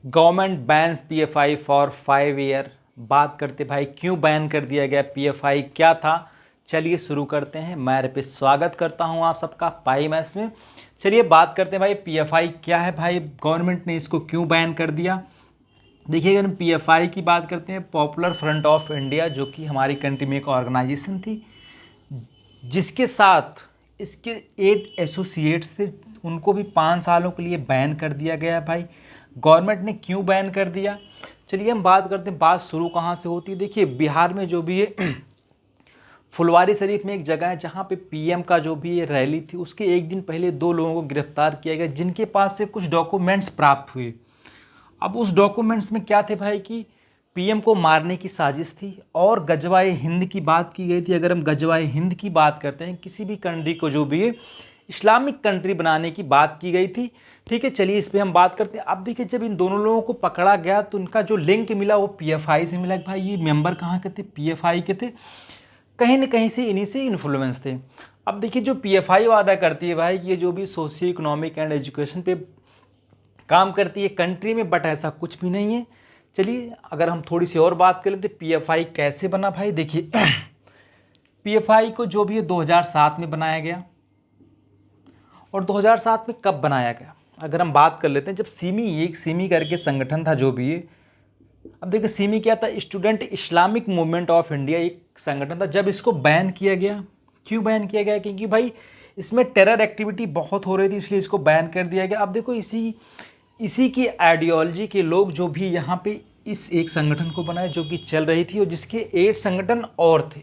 Government bans PFI for 5 year. बात करते भाई क्यों बैन कर दिया गया पीएफआई, क्या था। चलिए शुरू करते हैं। मैं पे स्वागत करता हूं आप सबका पाई मैथ्स में। चलिए बात करते हैं भाई पीएफआई क्या है, भाई गवर्नमेंट ने इसको क्यों बैन कर दिया। देखिए अगर हम पीएफआई की बात करते हैं, पॉपुलर फ्रंट ऑफ इंडिया, जो कि हमारी कंट्री में एक ऑर्गेनाइजेशन थी जिसके साथ इसके 8 एसोसिएट्स थे, उनको भी 5 सालों के लिए बैन कर दिया गया है। भाई गवर्नमेंट ने क्यों बैन कर दिया, चलिए हम बात करते हैं। बात शुरू कहाँ से होती है। देखिए बिहार में जो भी ये फुलवारी शरीफ में एक जगह है जहाँ पे पीएम का जो भी ये रैली थी, उसके एक दिन पहले 2 लोगों को गिरफ्तार किया गया जिनके पास से कुछ डॉक्यूमेंट्स प्राप्त हुए। अब उस डॉक्यूमेंट्स में क्या थे भाई कि पीएम को मारने की साजिश थी और गजवाए हिंद की बात की गई थी। अगर हम गजवाए हिंद की बात करते हैं, किसी भी कंट्री को जो भी है इस्लामिक कंट्री बनाने की बात की गई थी। ठीक है, चलिए इस पर हम बात करते हैं। अब देखिए जब इन दोनों लोगों को पकड़ा गया तो उनका जो लिंक मिला वो पीएफआई से मिला। भाई ये मेंबर कहाँ के थे, पीएफआई के थे, कहीं ना कहीं से इन्हीं से इन्फ्लुएंस थे। अब देखिए जो पीएफआई वादा करती है भाई कि ये जो भी सोशियो इकोनॉमिक एंड एजुकेशन पे काम करती है कंट्री में, बट ऐसा कुछ भी नहीं है। चलिए अगर हम थोड़ी सी और बात कर लेते पीएफआई कैसे बना। भाई देखिए पीएफआई को जो भी है 2007 में बनाया गया। और 2007 में कब बनाया गया अगर हम बात कर लेते हैं, जब सिमी करके संगठन था जो भी है। अब देखिए सिमी क्या था, student Islamic movement of India एक संगठन था। जब इसको बैन किया गया, क्यों बैन किया गया, क्योंकि भाई इसमें टेरर एक्टिविटी बहुत हो रही थी, इसलिए इसको बैन कर दिया गया। अब देखो इसी की आइडियोलॉजी के लोग जो भी यहाँ पे इस एक संगठन को बनाए जो कि चल रही थी, और जिसके 8 संगठन और थे।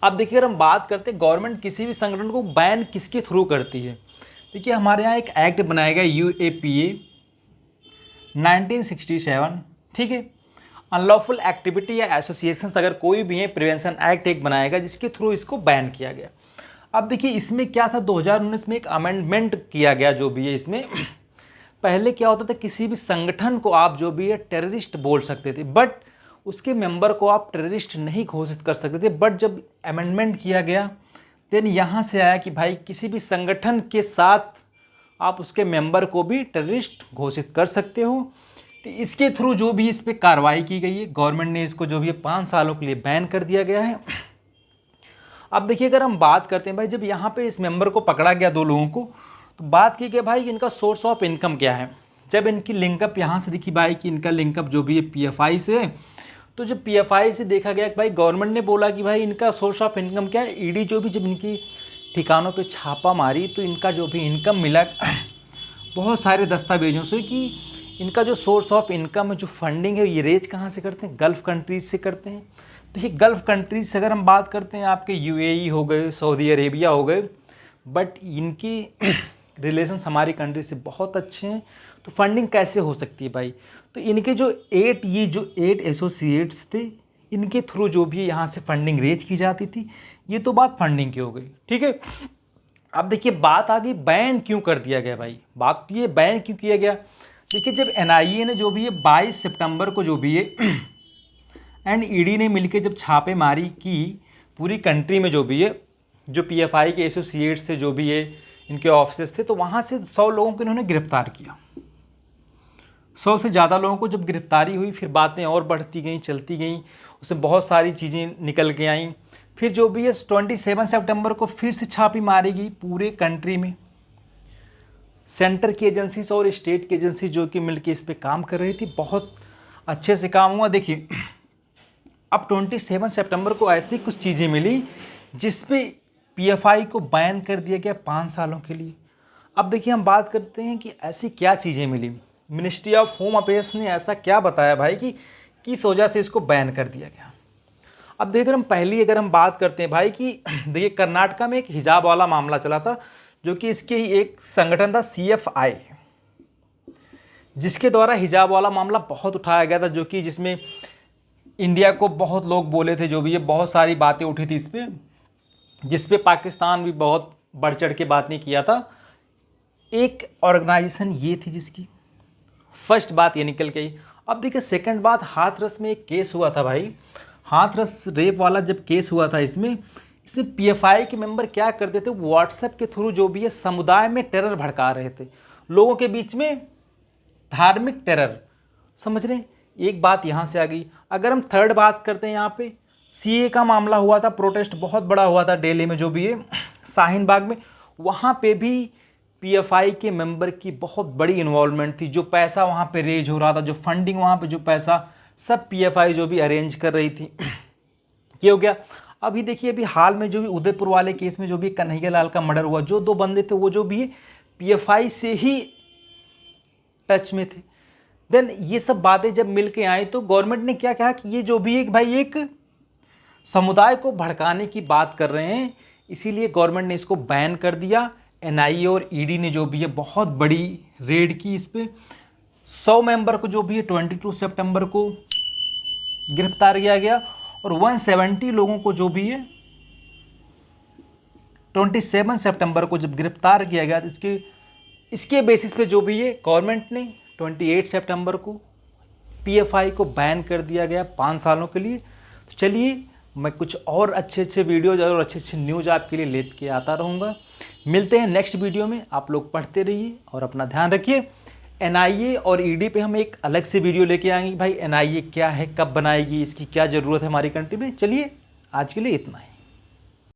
अब देखिए अगर हम बात करते हैं गवर्नमेंट किसी भी संगठन को बैन किसके थ्रू करती है। देखिए हमारे यहाँ एक एक्ट बनाया गया यूएपीए 1967, ठीक है। अनलॉफुल एक्टिविटी या एसोसिएशंस अगर कोई भी है, प्रिवेंशन एक्ट एक बनाया गया जिसके थ्रू इसको बैन किया गया। अब देखिए इसमें क्या था, 2019 में एक अमेंडमेंट किया गया जो भी है इसमें। पहले क्या होता था, किसी भी संगठन को आप जो भी है टेररिस्ट बोल सकते थे, बट उसके मेंबर को आप टेररिस्ट नहीं घोषित कर सकते थे। बट जब अमेंडमेंट किया गया देन यहाँ से आया कि भाई किसी भी संगठन के साथ आप उसके मेंबर को भी टेररिस्ट घोषित कर सकते हो। तो इसके थ्रू जो भी इस पर कार्रवाई की गई है, गवर्नमेंट ने इसको जो भी है 5 सालों के लिए बैन कर दिया गया है। अब देखिए अगर हम बात करते हैं भाई, जब यहाँ पे इस मेंबर को पकड़ा गया 2 लोगों को, तो बात की गई भाई इनका सोर्स ऑफ इनकम क्या है। जब इनकी लिंकअप यहाँ से दिखी भाई कि इनका लिंकअप जो भी है पीएफआई से है, तो जब पीएफआई से देखा गया कि भाई गवर्नमेंट ने बोला कि भाई इनका सोर्स ऑफ इनकम क्या है, ईडी जो भी जब इनकी ठिकानों पे छापा मारी तो इनका जो भी इनकम मिला बहुत सारे दस्तावेजों से कि इनका जो सोर्स ऑफ इनकम है, जो फंडिंग है, ये रेज कहाँ से करते हैं, गल्फ़ कंट्रीज से करते हैं। देखिए गल्फ़ कंट्रीज से अगर हम बात करते हैं, आपके यूएई हो गए, सऊदी अरेबिया हो गए, बट इनकी रिलेशंस हमारी कंट्री से बहुत अच्छे हैं। तो फंडिंग कैसे हो सकती है भाई, तो इनके जो 8 एसोसिएट्स थे, इनके थ्रू जो भी यहाँ से फंडिंग रेज की जाती थी। ये तो बात फंडिंग की हो गई, ठीक है। अब देखिए बात आ गई बैन क्यों कर दिया गया। भाई बात ये बैन क्यों किया गया, देखिए जब एनआईए ने जो भी है 22 सितंबर को जो भी है एंड ईडी ने मिलकर जब छापेमारी की पूरी कंट्री में, जो भी है जो पीएफआई के एसोसिएट्स थे, जो भी है इनके ऑफिस थे, तो वहाँ से 100 लोगों को इन्होंने गिरफ्तार किया। 100 से ज़्यादा लोगों को जब गिरफ्तारी हुई, फिर बातें और बढ़ती गई, चलती गई, उसमें बहुत सारी चीज़ें निकल के आईं। फिर जो भी है 27 सितंबर को फिर से छापी मारी गई पूरे कंट्री में। सेंटर की एजेंसीज और स्टेट की एजेंसी जो कि मिलकर इस पे काम कर रही थी, बहुत अच्छे से काम हुआ। देखिए अब 27 सितंबर को ऐसी कुछ चीज़ें मिली जिस पे पीएफआई को बैन कर दिया गया 5 सालों के लिए। अब देखिए हम बात करते हैं कि ऐसी क्या चीज़ें मिली, मिनिस्ट्री ऑफ होम अफेयर्स ने ऐसा क्या बताया भाई कि किस वजह से इसको बैन कर दिया गया। अब देखिए अगर हम बात करते हैं भाई कि देखिए कर्नाटका में एक हिजाब वाला मामला चला था, जो कि इसके ही एक संगठन था सीएफआई, जिसके द्वारा हिजाब वाला मामला बहुत उठाया गया था, जो कि जिसमें इंडिया को बहुत लोग बोले थे, जो भी ये बहुत सारी बातें उठी थी इस पर, जिस पे पाकिस्तान भी बहुत बढ़ चढ़ के बात नहीं किया था। एक ऑर्गेनाइजेशन ये थी जिसकी फर्स्ट बात ये निकल गई। अब देखिए सेकंड बात, हाथरस में एक केस हुआ था भाई, हाथरस रेप वाला जब केस हुआ था, इसमें पीएफआई के मेंबर क्या करते थे, व्हाट्सएप के थ्रू जो भी है समुदाय में टेरर भड़का रहे थे, लोगों के बीच में धार्मिक टेरर, समझ रहे हैं। एक बात यहाँ से आ गई। अगर हम थर्ड बात करते हैं, यहाँ पे सीए का मामला हुआ था, प्रोटेस्ट बहुत बड़ा हुआ था दिल्ली में जो भी है शाहीन बाग में, वहाँ पे भी पीएफआई के मेंबर की बहुत बड़ी इन्वॉल्वमेंट थी। जो पैसा वहाँ पे रेज हो रहा था, जो फंडिंग वहाँ पे जो पैसा सब पीएफआई जो भी अरेंज कर रही थी ये हो गया। अभी देखिए अभी हाल में जो भी उदयपुर वाले केस में जो भी कन्हैया लाल का मर्डर हुआ, जो 2 बंदे थे वो जो भी पीएफआई से ही टच में थे। देन ये सब बातें जब मिल के आई तो गवर्नमेंट ने क्या कहा कि ये जो भी एक भाई एक समुदाय को भड़काने की बात कर रहे हैं, इसीलिए गवर्नमेंट ने इसको बैन कर दिया। एनआईए और ईडी ने जो भी है बहुत बड़ी रेड की इस पर। 100 मेंबर को जो भी है 22 सितंबर को गिरफ्तार किया गया और 170 लोगों को जो भी है 27 सितंबर को जब गिरफ्तार किया गया, तो इसके बेसिस पे जो भी है गवर्नमेंट ने 28 सितंबर को पीएफआई को बैन कर दिया गया 5 सालों के लिए। तो चलिए मैं कुछ और अच्छे वीडियोज और अच्छे न्यूज़ आपके लिए लेके आता रहूँगा। मिलते हैं नेक्स्ट वीडियो में। आप लोग पढ़ते रहिए और अपना ध्यान रखिए। एनआईए और ईडी पे हम एक अलग से वीडियो लेके आएंगे। भाई एनआईए क्या है, कब बनाएगी, इसकी क्या ज़रूरत है हमारी कंट्री में। चलिए आज के लिए इतना ही।